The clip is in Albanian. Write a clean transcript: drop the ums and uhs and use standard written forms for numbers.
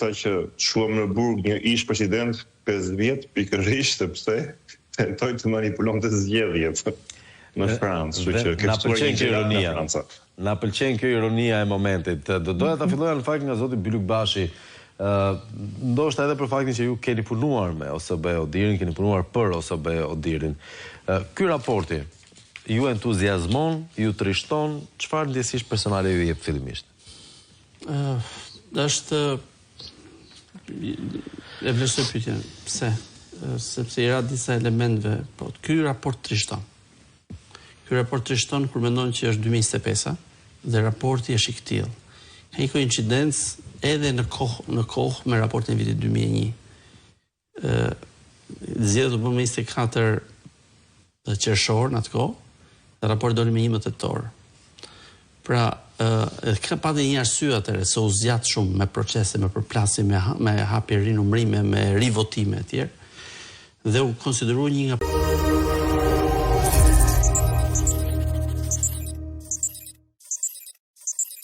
tha që shuam në burg një ish president 5 vjet pikërisht sepse tentoi të manipulonte zgjedhjet në Francë, kështu që na pëlqen kjo ironia. Na pëlqen kjo ironia e momentit. Do doja ta filloja në fakt nga zoti Byluk Bashi. Ndoshta edhe për faktin që ju keni punuar me OSB Odirin, keni punuar për OSB Odirin. Ky raporti ju entuziazmon, ju trishton, çfarë ndjesish personale ju jep fillimisht? Është e vlerësoj pyetjen. Pse? Sepse i ra disa elementeve, po ky raport trishton. Ky raport trishton kur mendon që është 2025 dhe raporti është i këtill. Ka një koincidencë edhe në kohë me raportin e vitit 2001. Zgjedhjet u bën me 24 qershor në atë kohë, dhe raporti doli me 1 tetor. Pra, ka pati një arsye atëherë se u zgjat shumë me procese, me përplasje, me hapje rinumrime, me rivotime etj. Dhe u konsideruar një nga